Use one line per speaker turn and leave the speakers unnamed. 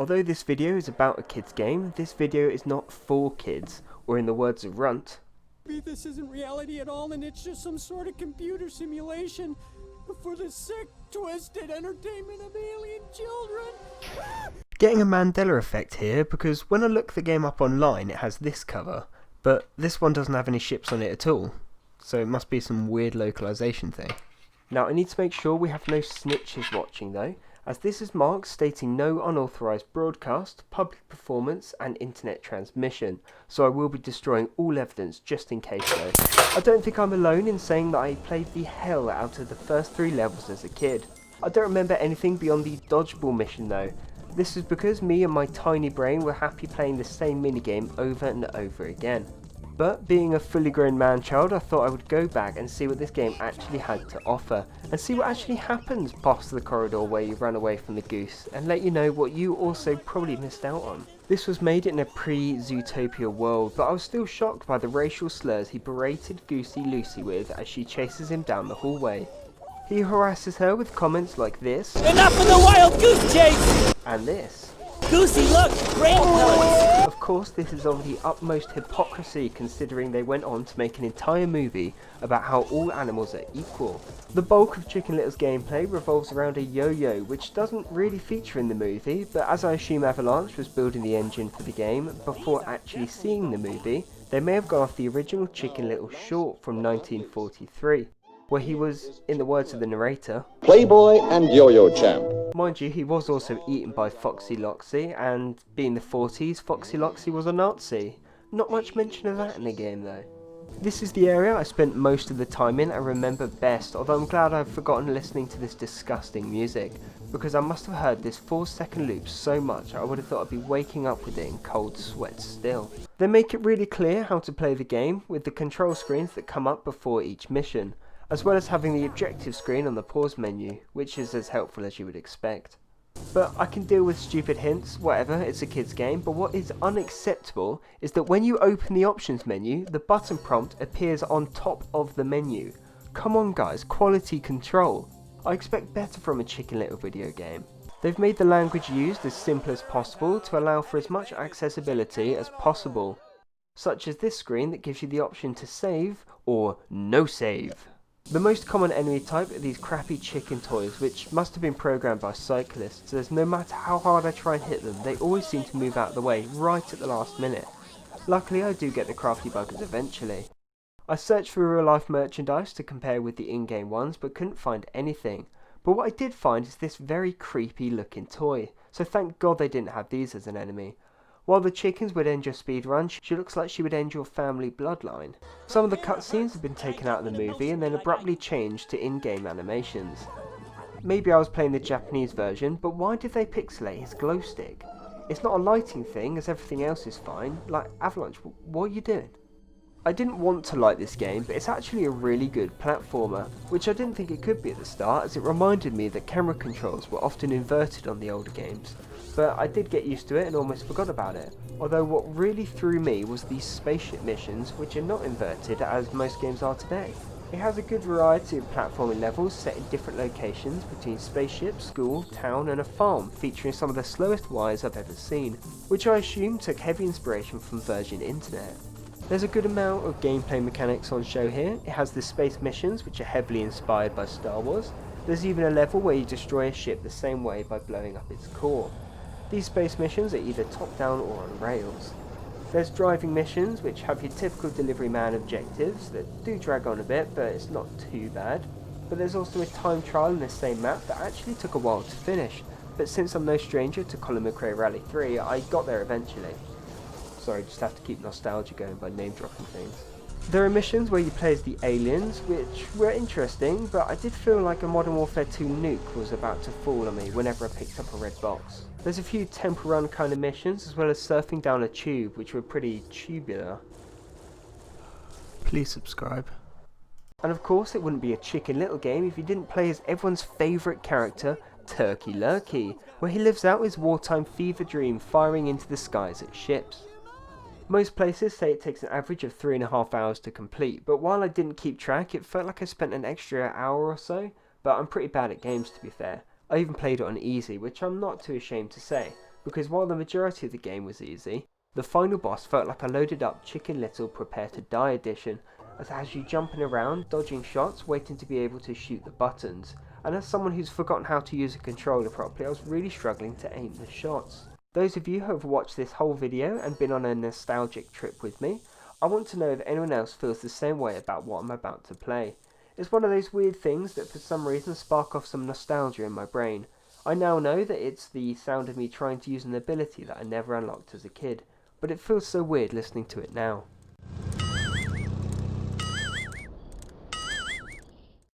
Although this video is about a kid's game, this video is not for kids, or in the words of Runt,
this isn't reality at all and it's just some sort of computer simulation for the sick, twisted entertainment of alien children.
Getting a Mandela effect here because when I look the game up online it has this cover, but this one doesn't have any ships on it at all, so it must be some weird localization thing. Now I need to make sure we have no snitches watching though, as this is marked stating no unauthorised broadcast, public performance and internet transmission, so I will be destroying all evidence just in case though. I don't think I'm alone in saying that I played the hell out of the first 3 levels as a kid. I don't remember anything beyond the dodgeball mission though. This is because me and my tiny brain were happy playing the same minigame over and over again. But being a fully grown man-child, I thought I would go back and see what this game actually had to offer, and see what actually happens past the corridor where you run away from the goose, and let you know what you also probably missed out on. This was made in a pre-Zootopia world, but I was still shocked by the racial slurs he berated Goosey Lucy with as she chases him down the hallway. He harasses her with comments like this,
Enough of the wild goose chase!
And this.
Goosey, look! Brain pellets!
Of course, this is of the utmost hypocrisy considering they went on to make an entire movie about how all animals are equal. The bulk of Chicken Little's gameplay revolves around a yo-yo, which doesn't really feature in the movie, but as I assume Avalanche was building the engine for the game before actually seeing the movie, they may have gone off the original Chicken Little short from 1943. Where he was, in the words of the narrator,
Playboy and yo-yo champ.
Mind you, he was also eaten by Foxy Loxy, and being the 40s, Foxy Loxy was a Nazi. Not much mention of that in the game though. This is the area I spent most of the time in and remember best, although I'm glad I've forgotten listening to this disgusting music, because I must have heard this 4-second loop so much I would have thought I'd be waking up with it in cold sweat still. They make it really clear how to play the game, with the control screens that come up before each mission, as well as having the objective screen on the pause menu, which is as helpful as you would expect. But I can deal with stupid hints, whatever, it's a kid's game, but what is unacceptable is that when you open the options menu, the button prompt appears on top of the menu. Come on guys, quality control. I expect better from a Chicken Little video game. They've made the language used as simple as possible to allow for as much accessibility as possible, such as this screen that gives you the option to save or no save. The most common enemy type are these crappy chicken toys, which must have been programmed by cyclists, as no matter how hard I try and hit them, they always seem to move out of the way right at the last minute. Luckily I do get the crafty buggers eventually. I searched for real life merchandise to compare with the in-game ones, but couldn't find anything. But what I did find is this very creepy looking toy, so thank God they didn't have these as an enemy. While the chickens would end your speedrun, she looks like she would end your family bloodline. Some of the cutscenes have been taken out of the movie and then abruptly changed to in-game animations. Maybe I was playing the Japanese version, but why did they pixelate his glow stick? It's not a lighting thing as everything else is fine. Like, Avalanche, what are you doing? I didn't want to like this game, but it's actually a really good platformer, which I didn't think it could be at the start, as it reminded me that camera controls were often inverted on the older games. But I did get used to it and almost forgot about it. Although what really threw me was these spaceship missions, which are not inverted as most games are today. It has a good variety of platforming levels set in different locations between spaceship, school, town and a farm, featuring some of the slowest wires I've ever seen, which I assume took heavy inspiration from Virgin Internet. There's a good amount of gameplay mechanics on show here. It has the space missions, which are heavily inspired by Star Wars. There's even a level where you destroy a ship the same way by blowing up its core. These space missions are either top down or on rails. There's driving missions, which have your typical delivery man objectives that do drag on a bit, but it's not too bad. But there's also a time trial in the same map that actually took a while to finish, but since I'm no stranger to Colin McRae Rally 3, I got there eventually. Sorry, just have to keep nostalgia going by name dropping things. There are missions where you play as the aliens, which were interesting, but I did feel like a Modern Warfare 2 nuke was about to fall on me whenever I picked up a red box. There's a few temple run kind of missions, as well as surfing down a tube, which were pretty tubular. Please subscribe. And of course it wouldn't be a Chicken Little game if you didn't play as everyone's favourite character, Turkey Lurkey, where he lives out his wartime fever dream firing into the skies at ships. Most places say it takes an average of 3.5 hours to complete, but while I didn't keep track, it felt like I spent an extra hour or so, but I'm pretty bad at games to be fair. I even played it on easy, which I'm not too ashamed to say, because while the majority of the game was easy, the final boss felt like a loaded up Chicken Little Prepare to Die edition, as it has you jumping around, dodging shots, waiting to be able to shoot the buttons, and as someone who's forgotten how to use a controller properly, I was really struggling to aim the shots. Those of you who have watched this whole video and been on a nostalgic trip with me, I want to know if anyone else feels the same way about what I'm about to play. It's one of those weird things that for some reason spark off some nostalgia in my brain. I now know that it's the sound of me trying to use an ability that I never unlocked as a kid, but it feels so weird listening to it now.